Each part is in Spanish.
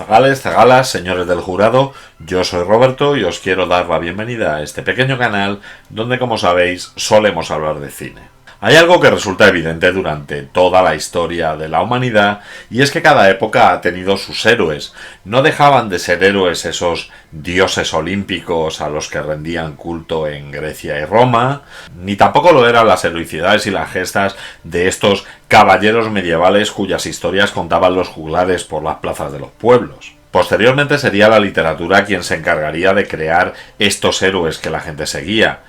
Zagales, zagalas, señores del jurado, yo soy Roberto y os quiero dar la bienvenida a este pequeño canal donde, como sabéis, solemos hablar de cine. Hay algo que resulta evidente durante toda la historia de la humanidad y es que cada época ha tenido sus héroes. No dejaban de ser héroes esos dioses olímpicos a los que rendían culto en Grecia y Roma, ni tampoco lo eran las heroicidades y las gestas de estos caballeros medievales cuyas historias contaban los juglares por las plazas de los pueblos. Posteriormente sería la literatura quien se encargaría de crear estos héroes que la gente seguía.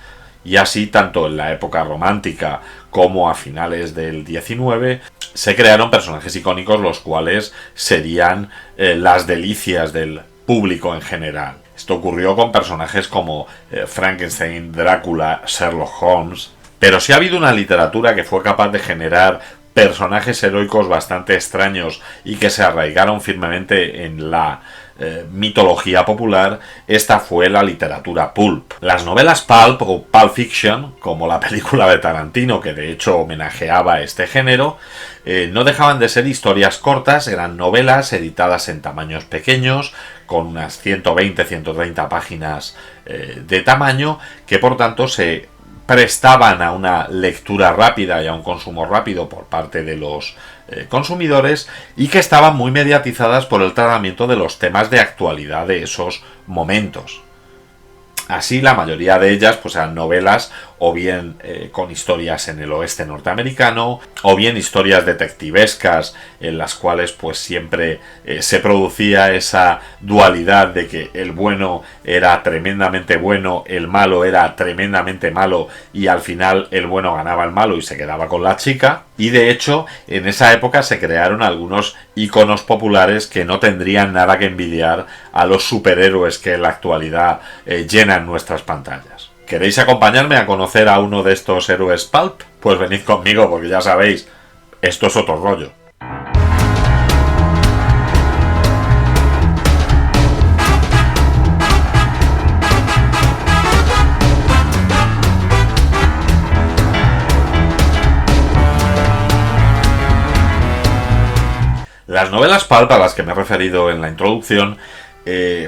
Y así, tanto en la época romántica como a finales del XIX, se crearon personajes icónicos los cuales serían las delicias del público en general. Esto ocurrió con personajes como Frankenstein, Drácula, Sherlock Holmes. Pero sí ha habido una literatura que fue capaz de generar personajes heroicos bastante extraños y que se arraigaron firmemente en la mitología popular. Esta fue la literatura pulp. Las novelas pulp o pulp fiction, como la película de Tarantino, que de hecho homenajeaba este género, no dejaban de ser historias cortas, eran novelas editadas en tamaños pequeños, con unas 120-130 páginas de tamaño, que por tanto se prestaban a una lectura rápida y a un consumo rápido por parte de los consumidores, y que estaban muy mediatizadas por el tratamiento de los temas de actualidad de esos momentos. Así, la mayoría de ellas pues eran novelas o bien con historias en el oeste norteamericano, o bien historias detectivescas en las cuales pues siempre se producía esa dualidad de que el bueno era tremendamente bueno, el malo era tremendamente malo y al final el bueno ganaba al malo y se quedaba con la chica. Y de hecho en esa época se crearon algunos iconos populares que no tendrían nada que envidiar a los superhéroes que en la actualidad llenan nuestras pantallas. ¿Queréis acompañarme a conocer a uno de estos héroes pulp? Pues venid conmigo, porque ya sabéis, esto es otro rollo. Las novelas pulp a las que me he referido en la introducción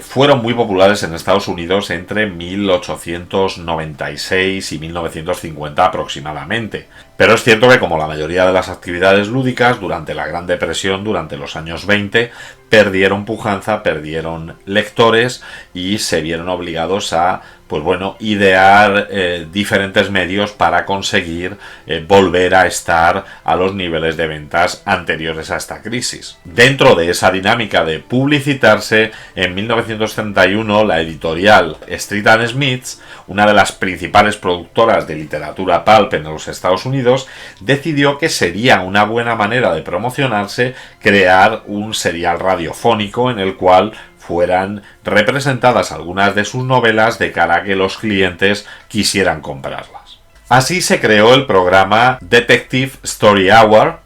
fueron muy populares en Estados Unidos entre 1896 y 1950 aproximadamente. Pero es cierto que, como la mayoría de las actividades lúdicas, durante la Gran Depresión, durante los años 20, perdieron pujanza, perdieron lectores y se vieron obligados a idear diferentes medios para conseguir volver a estar a los niveles de ventas anteriores a esta crisis. Dentro de esa dinámica de publicitarse, en 1931 la editorial Street and Smiths, una de las principales productoras de literatura pulp en los Estados Unidos, decidió que sería una buena manera de promocionarse crear un serial radiofónico en el cual fueran representadas algunas de sus novelas de cara a que los clientes quisieran comprarlas. Así se creó el programa Detective Story Hour,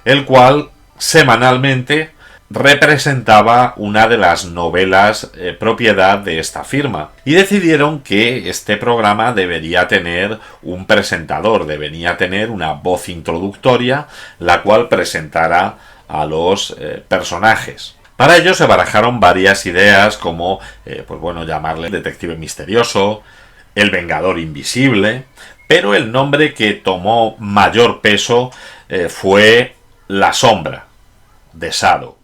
el cual semanalmente representaba una de las novelas propiedad de esta firma, y decidieron que este programa debería tener un presentador, debería tener una voz introductoria, la cual presentara a los personajes. Para ello se barajaron varias ideas como, llamarle Detective Misterioso, El Vengador Invisible, pero el nombre que tomó mayor peso fue La Sombra, The Shadow.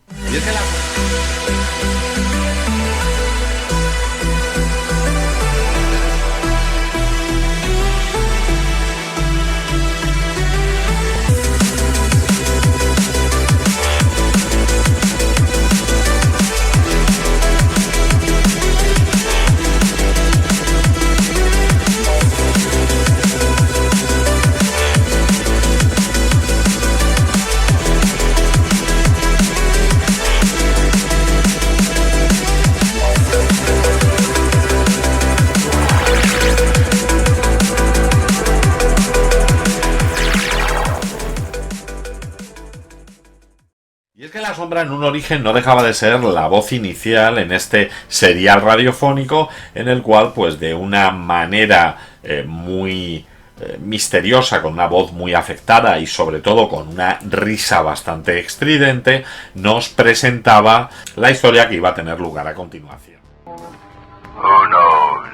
La Sombra en un origen no dejaba de ser la voz inicial en este serial radiofónico en el cual, pues de una manera muy misteriosa, con una voz muy afectada y sobre todo con una risa bastante estridente, nos presentaba la historia que iba a tener lugar a continuación. Who knows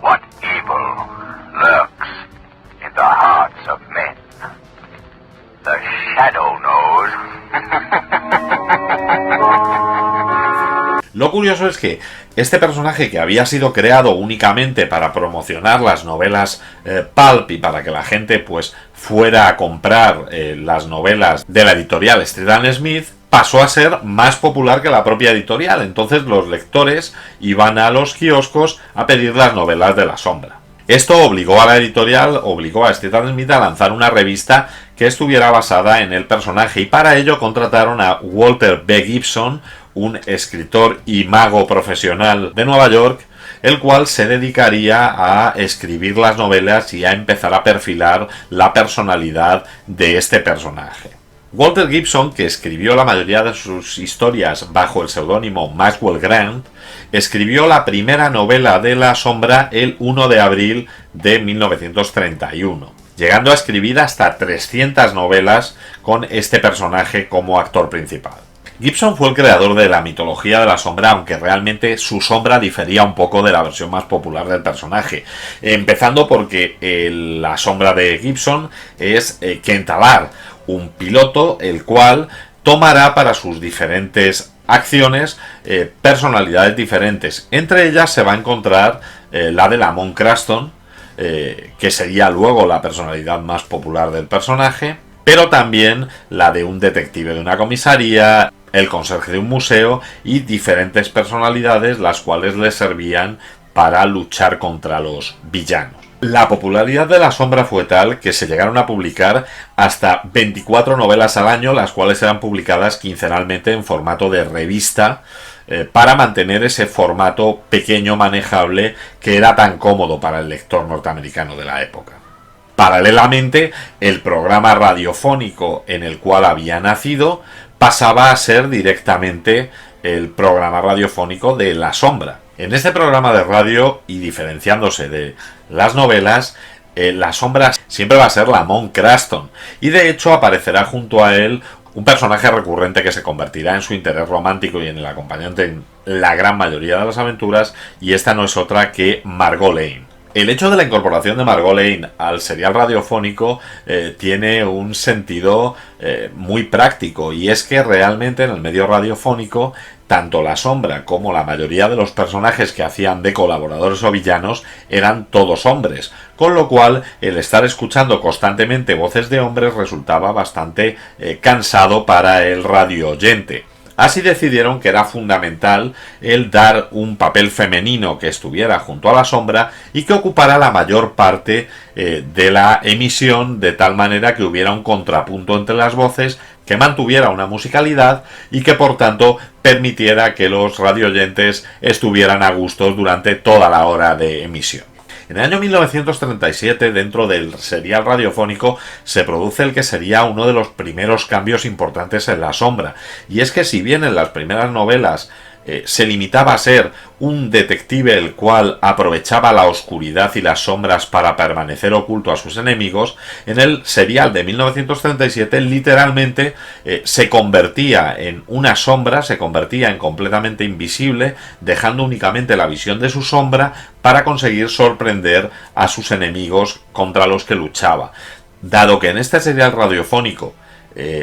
what evil lurks in the hearts of men? The Shadow knows. Lo curioso es que este personaje, que había sido creado únicamente para promocionar las novelas pulp y para que la gente pues fuera a comprar las novelas de la editorial Street & Smith, pasó a ser más popular que la propia editorial. Entonces los lectores iban a los kioscos a pedir las novelas de La Sombra. Esto obligó a la editorial, obligó a Street & Smith a lanzar una revista que estuviera basada en el personaje, y para ello contrataron a Walter B. Gibson, un escritor y mago profesional de Nueva York, el cual se dedicaría a escribir las novelas y a empezar a perfilar la personalidad de este personaje. Walter Gibson, que escribió la mayoría de sus historias bajo el seudónimo Maxwell Grant, escribió la primera novela de La Sombra el 1 de abril de 1931, llegando a escribir hasta 300 novelas con este personaje como actor principal. Gibson fue el creador de la mitología de La Sombra, aunque realmente su sombra difería un poco de la versión más popular del personaje, empezando porque la sombra de Gibson es Kentalar, un piloto el cual tomará para sus diferentes acciones personalidades diferentes. Entre ellas se va a encontrar la de Lamont Cranston, que sería luego la personalidad más popular del personaje, pero también la de un detective de una comisaría, el conserje de un museo y diferentes personalidades, las cuales le servían para luchar contra los villanos. La popularidad de La Sombra fue tal que se llegaron a publicar hasta 24 novelas al año, las cuales eran publicadas quincenalmente en formato de revista, para mantener ese formato pequeño, manejable, que era tan cómodo para el lector norteamericano de la época. Paralelamente, el programa radiofónico en el cual había nacido pasaba a ser directamente el programa radiofónico de La Sombra. En este programa de radio, y diferenciándose de las novelas, La Sombra siempre va a ser Lamont Cranston, y de hecho aparecerá junto a él un personaje recurrente que se convertirá en su interés romántico y en el acompañante en la gran mayoría de las aventuras, y esta no es otra que Margot Lane. El hecho de la incorporación de Margot Lane al serial radiofónico tiene un sentido muy práctico, y es que realmente en el medio radiofónico tanto La Sombra como la mayoría de los personajes que hacían de colaboradores o villanos eran todos hombres, con lo cual el estar escuchando constantemente voces de hombres resultaba bastante cansado para el radio oyente. Así decidieron que era fundamental el dar un papel femenino que estuviera junto a La Sombra y que ocupara la mayor parte de la emisión, de tal manera que hubiera un contrapunto entre las voces, que mantuviera una musicalidad y que por tanto permitiera que los radioyentes estuvieran a gusto durante toda la hora de emisión. En el año 1937, dentro del serial radiofónico, se produce el que sería uno de los primeros cambios importantes en La Sombra, y es que si bien en las primeras novelas se limitaba a ser un detective el cual aprovechaba la oscuridad y las sombras para permanecer oculto a sus enemigos, en el serial de 1937 literalmente se convertía en una sombra, se convertía en completamente invisible, dejando únicamente la visión de su sombra para conseguir sorprender a sus enemigos contra los que luchaba. Dado que en este serial radiofónico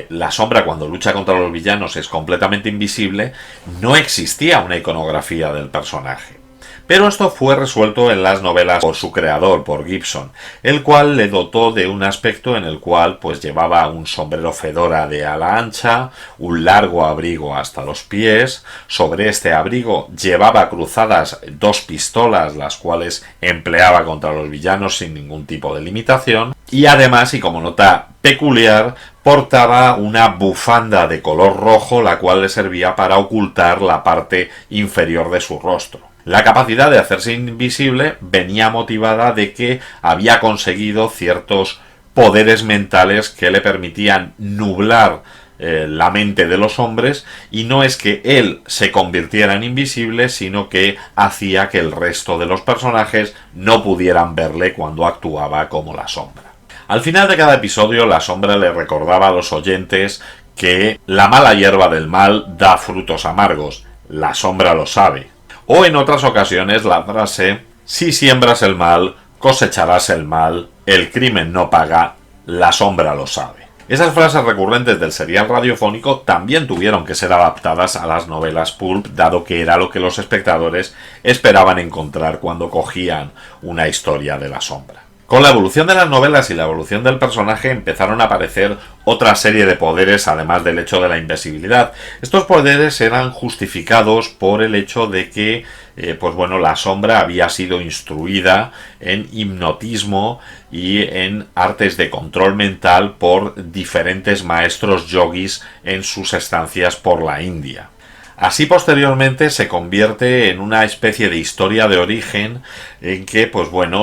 La Sombra, cuando lucha contra los villanos, es completamente invisible, no existía una iconografía del personaje. Pero esto fue resuelto en las novelas por su creador, por Gibson, el cual le dotó de un aspecto en el cual pues llevaba un sombrero fedora de ala ancha, un largo abrigo hasta los pies. Sobre este abrigo llevaba cruzadas 2 pistolas, las cuales empleaba contra los villanos sin ningún tipo de limitación, y además, y como nota peculiar, portaba una bufanda de color rojo, la cual le servía para ocultar la parte inferior de su rostro. La capacidad de hacerse invisible venía motivada de que había conseguido ciertos poderes mentales que le permitían nublar la mente de los hombres, y no es que él se convirtiera en invisible, sino que hacía que el resto de los personajes no pudieran verle cuando actuaba como la sombra. Al final de cada episodio, la sombra le recordaba a los oyentes que la mala hierba del mal da frutos amargos, la sombra lo sabe. O en otras ocasiones la frase: si siembras el mal, cosecharás el mal, el crimen no paga, la sombra lo sabe. Esas frases recurrentes del serial radiofónico también tuvieron que ser adaptadas a las novelas pulp, dado que era lo que los espectadores esperaban encontrar cuando cogían una historia de la sombra. Con la evolución de las novelas y la evolución del personaje empezaron a aparecer otra serie de poderes, además del hecho de la invisibilidad. Estos poderes eran justificados por el hecho de que la sombra había sido instruida en hipnotismo y en artes de control mental por diferentes maestros yogis en sus estancias por la India. Así posteriormente se convierte en una especie de historia de origen en que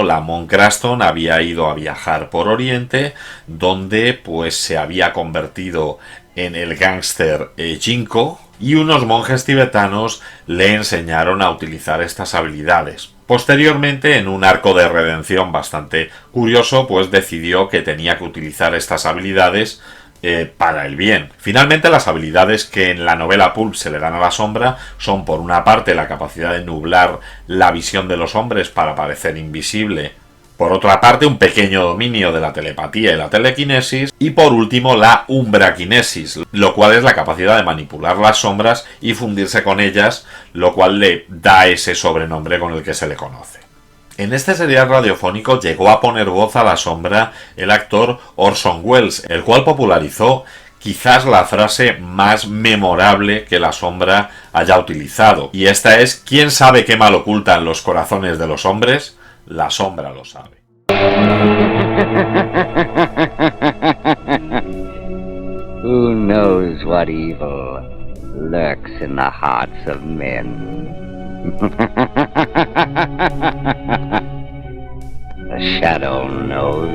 Lamont Cranston había ido a viajar por Oriente, donde se había convertido en el gángster Jinko, y unos monjes tibetanos le enseñaron a utilizar estas habilidades. Posteriormente, en un arco de redención bastante curioso, decidió que tenía que utilizar estas habilidades para el bien. Finalmente, las habilidades que en la novela pulp se le dan a la sombra son, por una parte, la capacidad de nublar la visión de los hombres para parecer invisible, por otra parte, un pequeño dominio de la telepatía y la telequinesis, y por último, la umbraquinesis, lo cual es la capacidad de manipular las sombras y fundirse con ellas, lo cual le da ese sobrenombre con el que se le conoce. En este serial radiofónico llegó a poner voz a la sombra el actor Orson Welles, el cual popularizó quizás la frase más memorable que la sombra haya utilizado, y esta es: ¿quién sabe qué mal ocultan los corazones de los hombres? La sombra lo sabe. Who knows what evil lurks in the hearts of men? The shadow knows.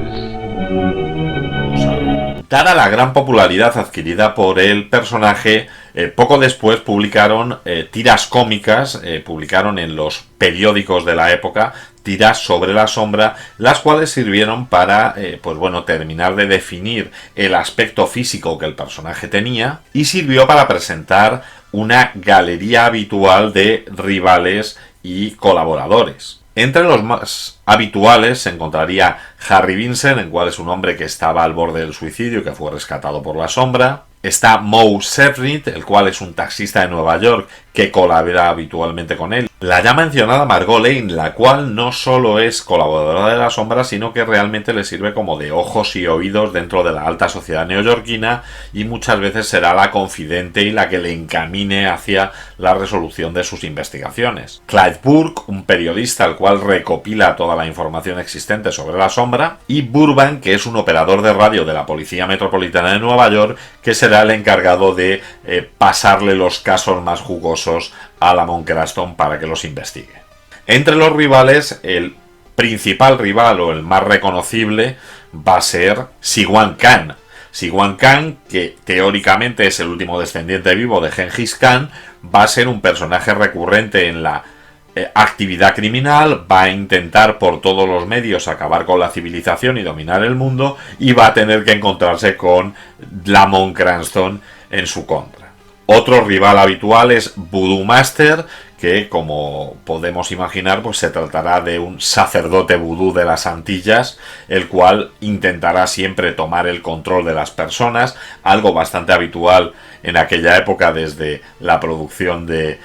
Dada la gran popularidad adquirida por el personaje, poco después publicaron tiras cómicas, publicaron en los periódicos de la época tiras sobre la sombra, las cuales sirvieron para terminar de definir el aspecto físico que el personaje tenía, y sirvió para presentar una galería habitual de rivales y colaboradores. Entre los más habituales se encontraría Harry Vincent, el cual es un hombre que estaba al borde del suicidio y que fue rescatado por la sombra. Está Moe Sefrit, el cual es un taxista de Nueva York que colabora habitualmente con él. La ya mencionada Margot Lane, la cual no solo es colaboradora de la sombra, sino que realmente le sirve como de ojos y oídos dentro de la alta sociedad neoyorquina, y muchas veces será la confidente y la que le encamine hacia la resolución de sus investigaciones. Clyde Burke, un periodista el cual recopila toda la información existente sobre la sombra, y Burbank, que es un operador de radio de la Policía Metropolitana de Nueva York, que será el encargado de pasarle los casos más jugosos a Lamont Cranston para que los investigue. Entre los rivales, el principal rival o el más reconocible va a ser Siwan Khan. Siwan Khan, que teóricamente es el último descendiente vivo de Genghis Khan, va a ser un personaje recurrente en la actividad criminal, va a intentar por todos los medios acabar con la civilización y dominar el mundo, y va a tener que encontrarse con Lamont Cranston en su contra. Otro rival habitual es Voodoo Master, que, como podemos imaginar, se tratará de un sacerdote vudú de las Antillas, el cual intentará siempre tomar el control de las personas, algo bastante habitual en aquella época desde la producción de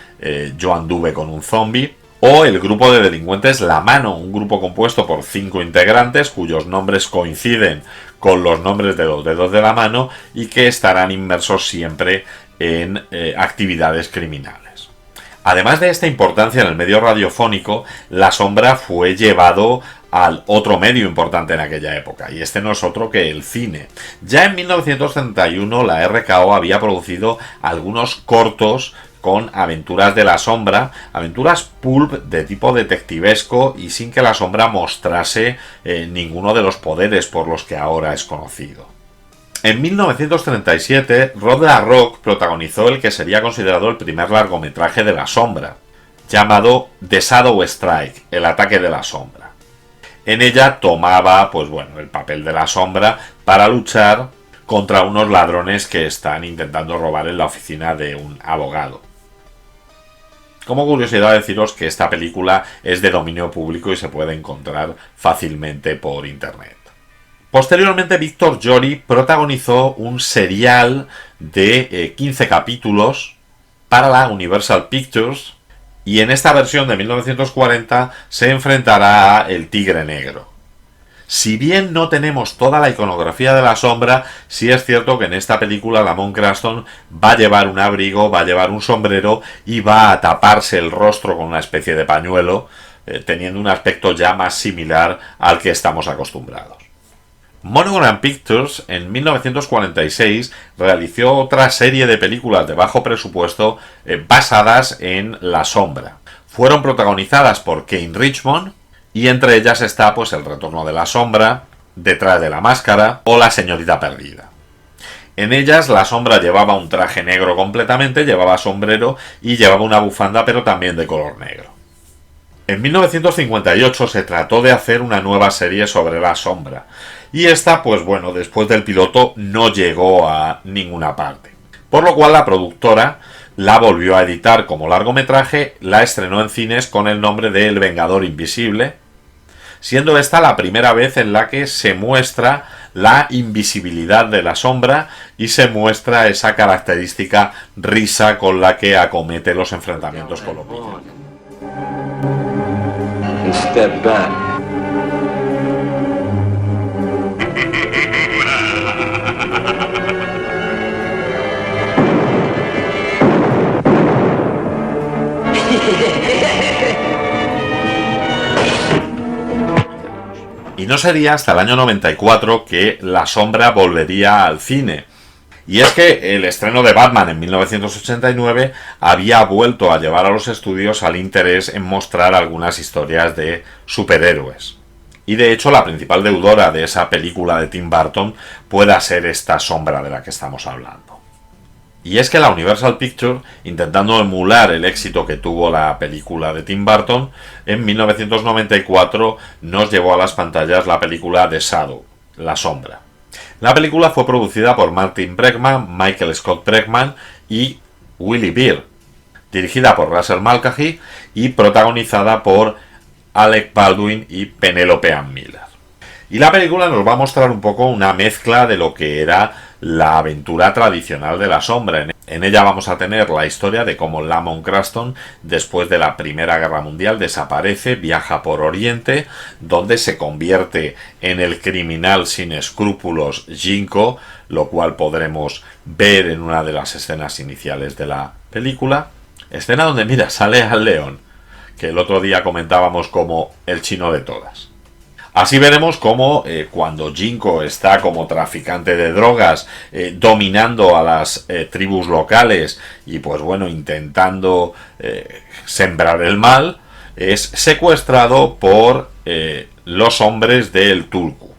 Yo anduve con un zombie. O el grupo de delincuentes La Mano, un grupo compuesto por 5 integrantes cuyos nombres coinciden con los nombres de los dedos de la mano y que estarán inmersos siempre en actividades criminales. Además de esta importancia en el medio radiofónico, la sombra fue llevado al otro medio importante en aquella época, y este no es otro que el cine. Ya en 1931 la RKO había producido algunos cortos con aventuras de la sombra, aventuras pulp de tipo detectivesco y sin que la sombra mostrase ninguno de los poderes por los que ahora es conocido. En 1937, Rod LaRocque protagonizó el que sería considerado el primer largometraje de La Sombra, llamado The Shadow Strike, el ataque de la sombra. En ella tomaba, pues bueno, el papel de la sombra para luchar contra unos ladrones que están intentando robar en la oficina de un abogado. Como curiosidad deciros que esta película es de dominio público y se puede encontrar fácilmente por internet. Posteriormente, Víctor Jory protagonizó un serial de 15 capítulos para la Universal Pictures y en esta versión de 1940 se enfrentará a El Tigre Negro. Si bien no tenemos toda la iconografía de la sombra, sí es cierto que en esta película Lamont Cranston va a llevar un abrigo, va a llevar un sombrero y va a taparse el rostro con una especie de pañuelo, teniendo un aspecto ya más similar al que estamos acostumbrados. Monogram Pictures en 1946 realizó otra serie de películas de bajo presupuesto basadas en La Sombra. Fueron protagonizadas por Kane Richmond y entre ellas está pues El Retorno de la Sombra, Detrás de la Máscara o La Señorita Perdida. En ellas La Sombra llevaba un traje negro completamente, llevaba sombrero y llevaba una bufanda pero también de color negro. En 1958 se trató de hacer una nueva serie sobre La Sombra y esta, pues bueno, después del piloto no llegó a ninguna parte. Por lo cual la productora la volvió a editar como largometraje, la estrenó en cines con el nombre de El Vengador Invisible, siendo esta la primera vez en la que se muestra la invisibilidad de la sombra y se muestra esa característica risa con la que acomete los enfrentamientos con los villanos. Step back. Y no sería hasta el año 94 que La Sombra volvería al cine. Y es que el estreno de Batman en 1989 había vuelto a llevar a los estudios al interés en mostrar algunas historias de superhéroes. Y de hecho la principal deudora de esa película de Tim Burton pueda ser esta Sombra de la que estamos hablando. Y es que la Universal Pictures, intentando emular el éxito que tuvo la película de Tim Burton, en 1994 nos llevó a las pantallas la película The Shadow, La Sombra. La película fue producida por Martin Bregman, Michael Scott Bregman y Willie Beer, dirigida por Russell Mulcahy y protagonizada por Alec Baldwin y Penelope Ann Miller. Y la película nos va a mostrar un poco una mezcla de lo que era la aventura tradicional de la sombra. En ella vamos a tener la historia de cómo Lamont Cranston, después de la Primera Guerra Mundial, desaparece, viaja por Oriente, donde se convierte en el criminal sin escrúpulos Jinko, lo cual podremos ver en una de las escenas iniciales de la película. Escena donde, mira, sale al león, que el otro día comentábamos como el chino de todas. Así veremos cómo cuando Jinko está como traficante de drogas dominando a las tribus locales y pues bueno intentando sembrar el mal, es secuestrado por los hombres del Tulku.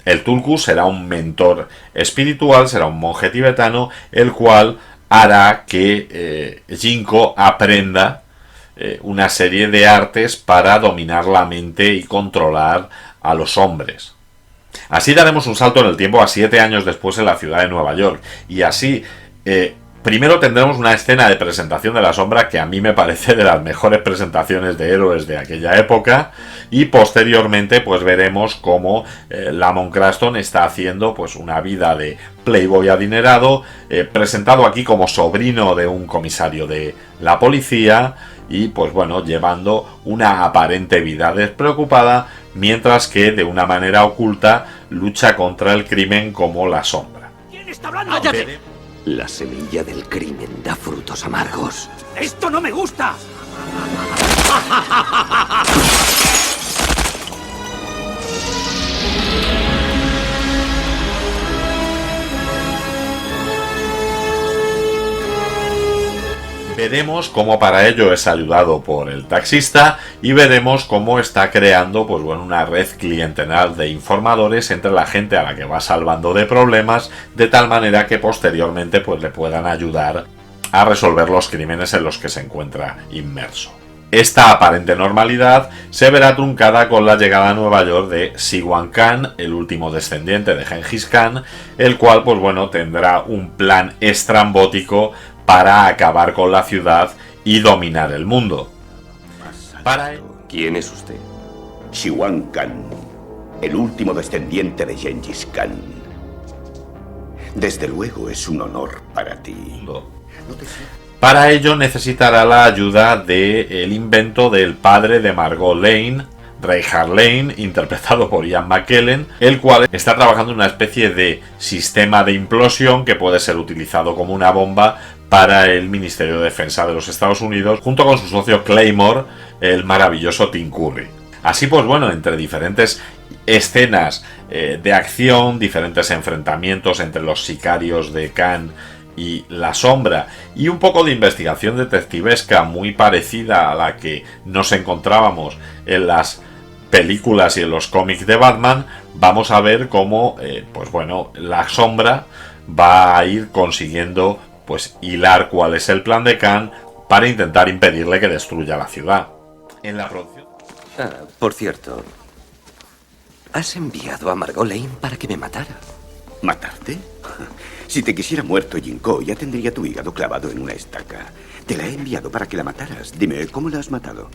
El Tulku será un mentor espiritual, será un monje tibetano, el cual hará que Jinko aprenda una serie de artes para dominar la mente y controlar a los hombres. Así daremos un salto en el tiempo a 7 años después en la ciudad de Nueva York. Y así, primero tendremos una escena de presentación de la sombra que a mí me parece de las mejores presentaciones de héroes de aquella época. Y posteriormente pues veremos cómo Lamont Cranston está haciendo pues una vida de playboy adinerado, presentado aquí como sobrino de un comisario de la policía. Y pues bueno, llevando una aparente vida despreocupada, mientras que de una manera oculta lucha contra el crimen como la sombra. ¿Quién está hablando? ¡Cállate! La semilla del crimen da frutos amargos. ¡Esto no me gusta! Veremos cómo para ello es ayudado por el taxista y veremos cómo está creando pues bueno, una red clientelar de informadores entre la gente a la que va salvando de problemas, de tal manera que posteriormente pues le puedan ayudar a resolver los crímenes en los que se encuentra inmerso. Esta aparente normalidad se verá truncada con la llegada a Nueva York de Siwan Khan, el último descendiente de Genghis Khan, el cual pues bueno, tendrá un plan estrambótico para acabar con la ciudad y dominar el mundo. ¿Quién es usted? Siwan Khan, el último descendiente de Genghis Khan. Desde luego es un honor para ti. Para ello necesitará la ayuda del invento del padre de Margot Lane, Reinhard Lane, interpretado por Ian McKellen, el cual está trabajando en una especie de sistema de implosión que puede ser utilizado como una bomba para el Ministerio de Defensa de los Estados Unidos, junto con su socio Claymore, el maravilloso Tim Curry. Así pues bueno, entre diferentes escenas de acción, diferentes enfrentamientos entre los sicarios de Khan y la Sombra, y un poco de investigación detectivesca muy parecida a la que nos encontrábamos en las películas y en los cómics de Batman, vamos a ver cómo pues bueno, la Sombra va a ir consiguiendo pues hilar cuál es el plan de Khan para intentar impedirle que destruya la ciudad. En la producción... por cierto, ¿has enviado a Margot Lane para que me matara? ¿Matarte? Si te quisiera muerto, Jinko, ya tendría tu hígado clavado en una estaca. Te la he enviado para que la mataras. Dime, ¿cómo la has matado?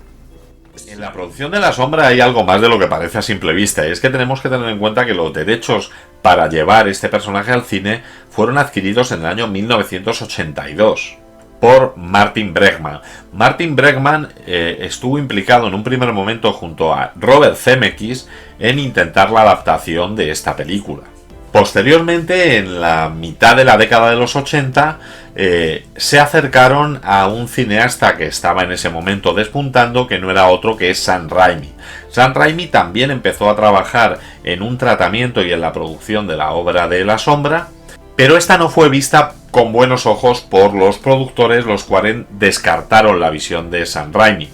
En la producción de La Sombra hay algo más de lo que parece a simple vista, y es que tenemos que tener en cuenta que los derechos para llevar este personaje al cine fueron adquiridos en el año 1982 por Martin Bregman. Martin Bregman estuvo implicado en un primer momento junto a Robert Zemeckis en intentar la adaptación de esta película. Posteriormente, en la mitad de la década de los 80, se acercaron a un cineasta que estaba en ese momento despuntando, que no era otro que Sam Raimi. Sam Raimi también empezó a trabajar en un tratamiento y en la producción de la obra de La Sombra, pero esta no fue vista con buenos ojos por los productores, los cuales descartaron la visión de Sam Raimi.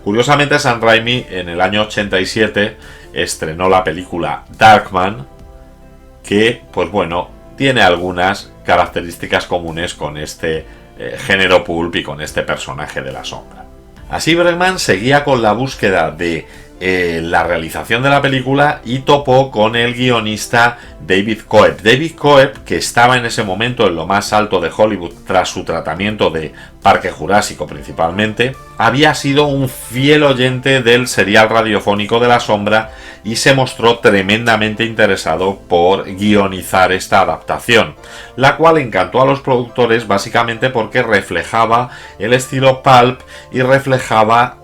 Curiosamente, Sam Raimi en el año 87 estrenó la película Darkman, que, pues bueno, tiene algunas características comunes con este género pulp y con este personaje de La Sombra. Así Bregman seguía con la búsqueda de la realización de la película y topó con el guionista David Coeb. David Coeb, que estaba en ese momento en lo más alto de Hollywood tras su tratamiento de Parque Jurásico principalmente, había sido un fiel oyente del serial radiofónico de La Sombra y se mostró tremendamente interesado por guionizar esta adaptación, la cual encantó a los productores básicamente porque reflejaba el estilo pulp y reflejaba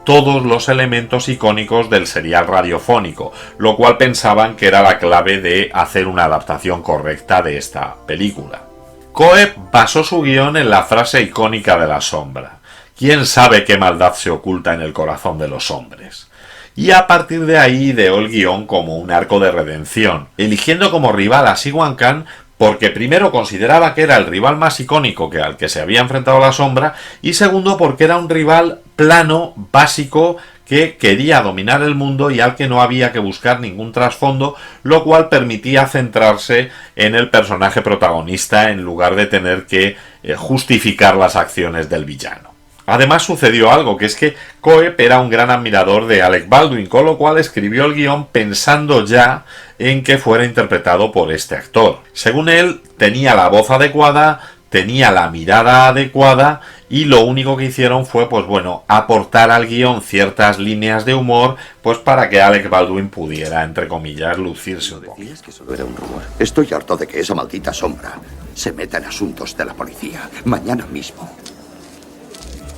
todos los elementos icónicos del serial radiofónico, lo cual pensaban que era la clave de hacer una adaptación correcta de esta película. Coeb basó su guión en la frase icónica de La Sombra: ¿quién sabe qué maldad se oculta en el corazón de los hombres? Y a partir de ahí ideó el guión como un arco de redención, eligiendo como rival a Siwan Khan porque primero consideraba que era el rival más icónico al que se había enfrentado La Sombra, y segundo porque era un rival plano, básico, que quería dominar el mundo y al que no había que buscar ningún trasfondo, lo cual permitía centrarse en el personaje protagonista en lugar de tener que justificar las acciones del villano. Además sucedió algo, que es que Coeb era un gran admirador de Alec Baldwin, con lo cual escribió el guión pensando ya en que fuera interpretado por este actor. Según él, tenía la voz adecuada, tenía la mirada adecuada, y lo único que hicieron fue, pues bueno, aportar al guión ciertas líneas de humor, pues para que Alec Baldwin pudiera, entre comillas, lucirse un poco. Decías que solo era un rumor. Estoy harto de que esa maldita Sombra se meta en asuntos de la policía. Mañana mismo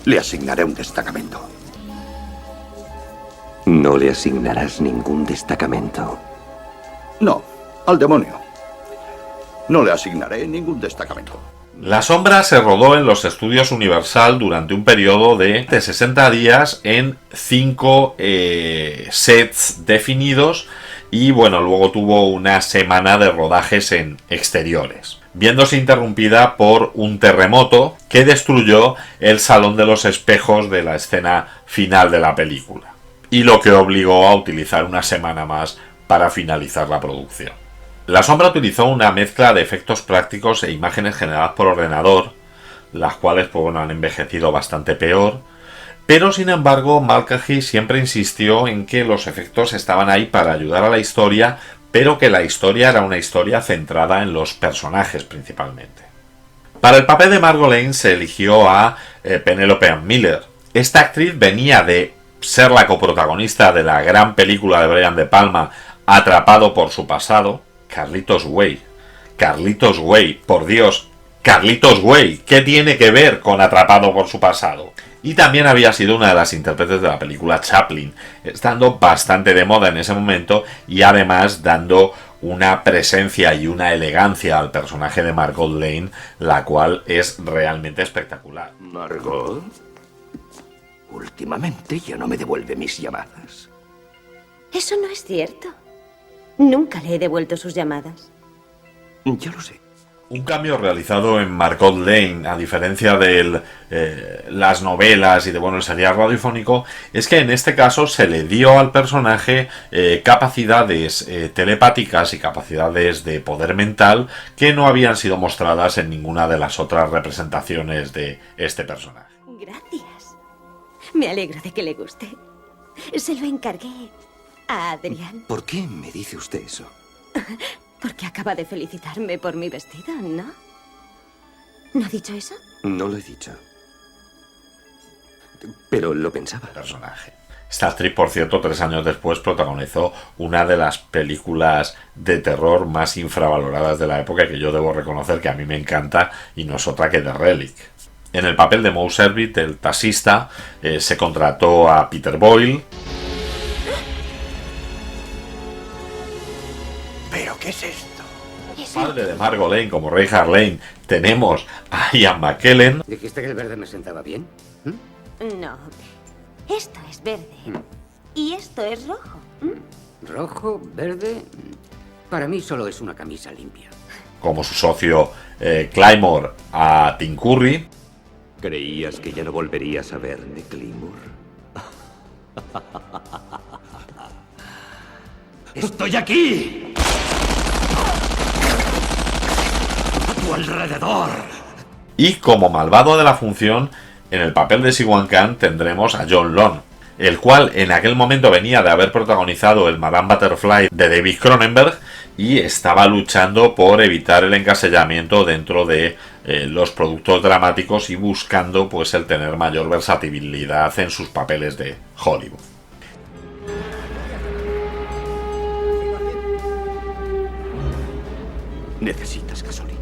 le asignaré un destacamento. No le asignarás ningún destacamento. No, al demonio. No le asignaré ningún destacamento. La Sombra se rodó en los estudios Universal durante un periodo de 60 días en 5 sets definidos, y bueno, luego tuvo una semana de rodajes en exteriores. viéndose interrumpida por un terremoto que destruyó el Salón de los Espejos de la escena final de la película, y lo que obligó a utilizar una semana más para finalizar la producción. La Sombra utilizó una mezcla de efectos prácticos e imágenes generadas por ordenador, las cuales han envejecido bastante peor, pero sin embargo Mulcahy siempre insistió en que los efectos estaban ahí para ayudar a la historia, pero que la historia era una historia centrada en los personajes principalmente. Para el papel de Margot Lane se eligió a Penelope Ann Miller. Esta actriz venía de ser la coprotagonista de la gran película de Brian De Palma, Atrapado por su pasado, Carlitos Way. Carlitos Way, por Dios, Carlitos Way, ¿qué tiene que ver con Atrapado por su pasado? Y también había sido una de las intérpretes de la película Chaplin, estando bastante de moda en ese momento y además dando una presencia y una elegancia al personaje de Margot Lane, la cual es realmente espectacular. Margot, últimamente ya no me devuelve mis llamadas. Eso no es cierto. Nunca le he devuelto sus llamadas. Ya lo sé. Un cambio realizado en Margot Lane, a diferencia de las novelas y de el serial radiofónico, es que en este caso se le dio al personaje capacidades telepáticas y capacidades de poder mental que no habían sido mostradas en ninguna de las otras representaciones de este personaje. Gracias. Me alegro de que le guste. Se lo encargué a Adrián. ¿Por qué me dice usted eso? Porque acaba de felicitarme por mi vestido, ¿no? ¿No ha dicho eso? No lo he dicho. Pero lo pensaba. Personaje. Esta actriz, por cierto, 3 años después protagonizó una de las películas de terror más infravaloradas de la época, que yo debo reconocer que a mí me encanta, y no es otra que The Relic. En el papel de Moe Servitt, el taxista, se contrató a Peter Boyle. ¿Pero qué es esto? Padre de Margot Lane, como Reinhard Lane, tenemos a Ian McKellen. ¿Dijiste que el verde me sentaba bien? No. Esto es verde. Y esto es rojo. Rojo, verde... Para mí solo es una camisa limpia. Como su socio Claymore, a Tim Curry. ¿Creías que ya no volverías a verme, Claymore? ¡Estoy aquí! ¡A tu alrededor! Y como malvado de la función, en el papel de Siwan Khan tendremos a John Lone, el cual en aquel momento venía de haber protagonizado el Madame Butterfly de David Cronenberg y estaba luchando por evitar el encasillamiento dentro de los productos dramáticos y buscando pues el tener mayor versatilidad en sus papeles de Hollywood. ¿Necesitas gasolina?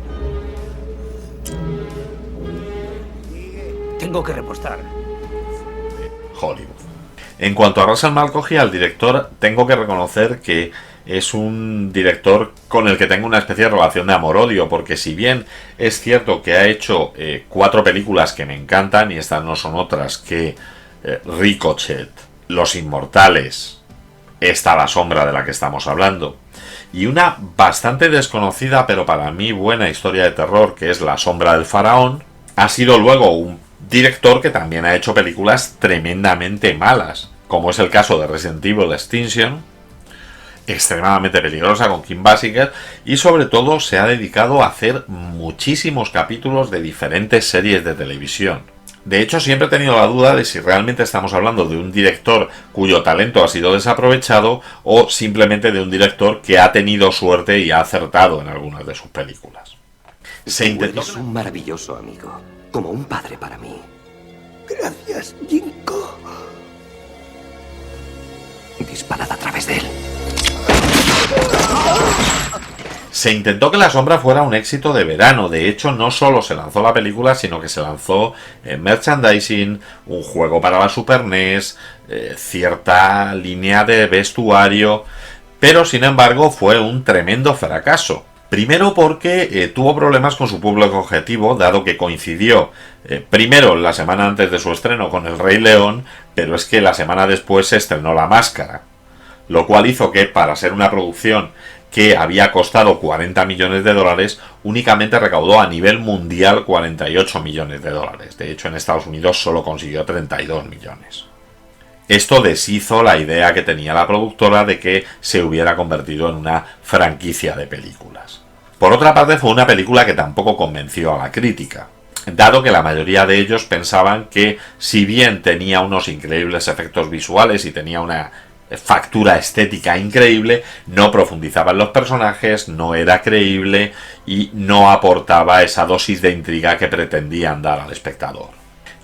Tengo que repostar. Hollywood. En cuanto a Russell Mulcahy, al director, tengo que reconocer que es un director con el que tengo una especie de relación de amor-odio, porque si bien es cierto que ha hecho 4 películas que me encantan, y estas no son otras que Ricochet, Los Inmortales, esta La Sombra de la que estamos hablando, y una bastante desconocida pero para mí buena historia de terror, que es La Sombra del Faraón, ha sido luego un director que también ha hecho películas tremendamente malas, como es el caso de Resident Evil Extinction, extremadamente peligrosa con Kim Basinger, y sobre todo se ha dedicado a hacer muchísimos capítulos de diferentes series de televisión. De hecho, siempre he tenido la duda de si realmente estamos hablando de un director cuyo talento ha sido desaprovechado o simplemente de un director que ha tenido suerte y ha acertado en algunas de sus películas. Se intentó... Eres un maravilloso amigo, como un padre para mí. Gracias, Jinko. Disparad a través de él. Se intentó que La Sombra fuera un éxito de verano. De hecho, no solo se lanzó la película, sino que se lanzó en merchandising, un juego para la Super NES, cierta línea de vestuario, pero sin embargo fue un tremendo fracaso. Primero porque tuvo problemas con su público objetivo, dado que coincidió primero la semana antes de su estreno con El Rey León, pero es que la semana después se estrenó La Máscara, lo cual hizo que, para ser una producción que había costado 40 millones de dólares, únicamente recaudó a nivel mundial 48 millones de dólares. De hecho, en Estados Unidos solo consiguió 32 millones. Esto deshizo la idea que tenía la productora de que se hubiera convertido en una franquicia de películas. Por otra parte, fue una película que tampoco convenció a la crítica, dado que la mayoría de ellos pensaban que, si bien tenía unos increíbles efectos visuales y tenía una factura estética increíble, no profundizaba en los personajes, no era creíble y no aportaba esa dosis de intriga que pretendían dar al espectador.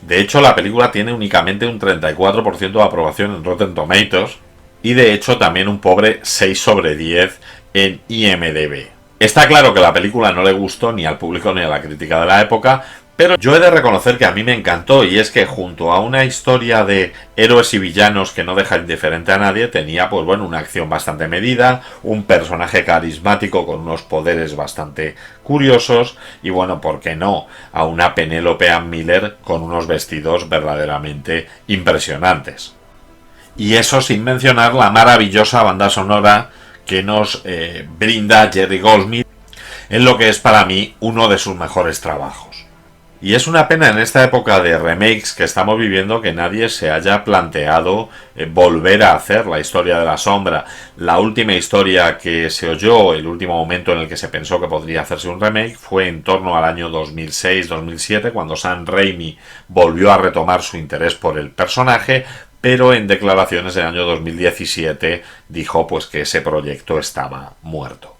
De hecho, la película tiene únicamente un 34% de aprobación en Rotten Tomatoes y de hecho también un pobre 6 sobre 10 en IMDb. Está claro que la película no le gustó ni al público ni a la crítica de la época, pero yo he de reconocer que a mí me encantó, y es que junto a una historia de héroes y villanos que no deja indiferente a nadie, tenía pues bueno, una acción bastante medida, un personaje carismático con unos poderes bastante curiosos y bueno, ¿por qué no? A una Penélope Ann Miller con unos vestidos verdaderamente impresionantes. Y eso sin mencionar la maravillosa banda sonora que nos brinda Jerry Goldsmith en lo que es para mí uno de sus mejores trabajos. Y es una pena en esta época de remakes que estamos viviendo que nadie se haya planteado volver a hacer la historia de la sombra. La última historia que se oyó, el último momento en el que se pensó que podría hacerse un remake, fue en torno al año 2006-2007, cuando Sam Raimi volvió a retomar su interés por el personaje, pero en declaraciones del año 2017 dijo pues que ese proyecto estaba muerto.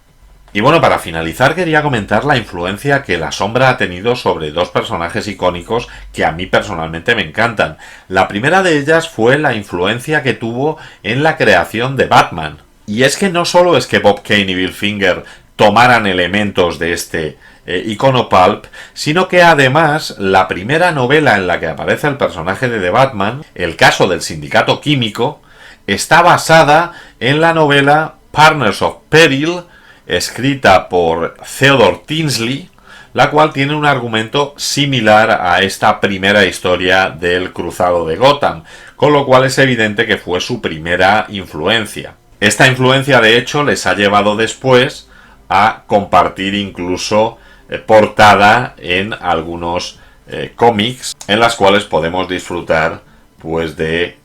Y bueno, para finalizar quería comentar la influencia que La Sombra ha tenido sobre dos personajes icónicos que a mí personalmente me encantan. La primera de ellas fue la influencia que tuvo en la creación de Batman. Y es que no solo es que Bob Kane y Bill Finger tomaran elementos de este icono pulp, sino que además la primera novela en la que aparece el personaje de The Batman, El caso del sindicato químico, está basada en la novela Partners of Peril, escrita por Theodore Tinsley, la cual tiene un argumento similar a esta primera historia del Cruzado de Gotham, con lo cual es evidente que fue su primera influencia. Esta influencia, de hecho, les ha llevado después a compartir incluso portada en algunos cómics, en las cuales podemos disfrutar pues de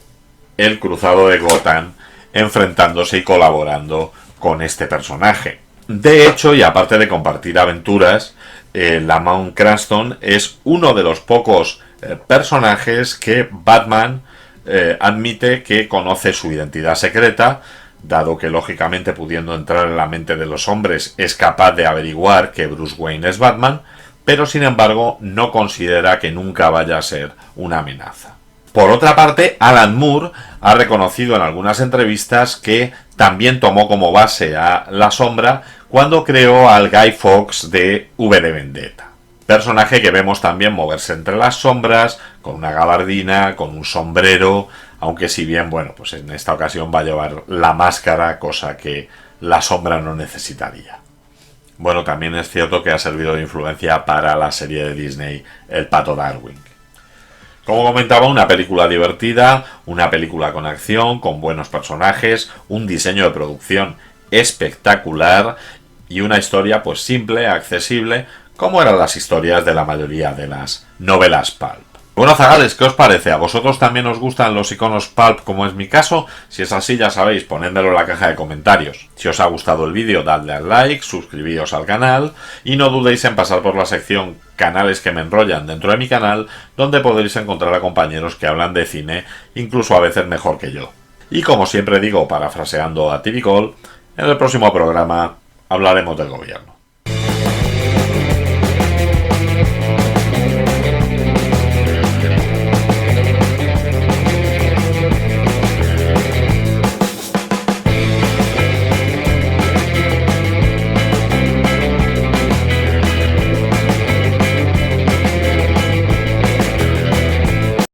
el Cruzado de Gotham enfrentándose y colaborando con este personaje. De hecho, y aparte de compartir aventuras, Lamont Cranston es uno de los pocos personajes que Batman admite que conoce su identidad secreta, dado que lógicamente pudiendo entrar en la mente de los hombres es capaz de averiguar que Bruce Wayne es Batman, pero sin embargo no considera que nunca vaya a ser una amenaza. Por otra parte, Alan Moore ha reconocido en algunas entrevistas que también tomó como base a La Sombra cuando creó al Guy Fawkes de V de Vendetta. Personaje que vemos también moverse entre las sombras, con una gabardina, con un sombrero, aunque si bien, bueno, pues en esta ocasión va a llevar la máscara, cosa que La Sombra no necesitaría. Bueno, también es cierto que ha servido de influencia para la serie de Disney El Pato Darwin. Como comentaba, una película divertida, una película con acción, con buenos personajes, un diseño de producción espectacular y una historia pues simple, accesible, como eran las historias de la mayoría de las novelas pulp. Bueno, zagales, ¿qué os parece? ¿A vosotros también os gustan los iconos pulp como es mi caso? Si es así, ya sabéis, ponedmelo en la caja de comentarios. Si os ha gustado el vídeo, dadle al like, suscribíos al canal y no dudéis en pasar por la sección canales que me enrollan dentro de mi canal, donde podréis encontrar a compañeros que hablan de cine, incluso a veces mejor que yo. Y como siempre digo, parafraseando a TV Call, en el próximo programa hablaremos del gobierno.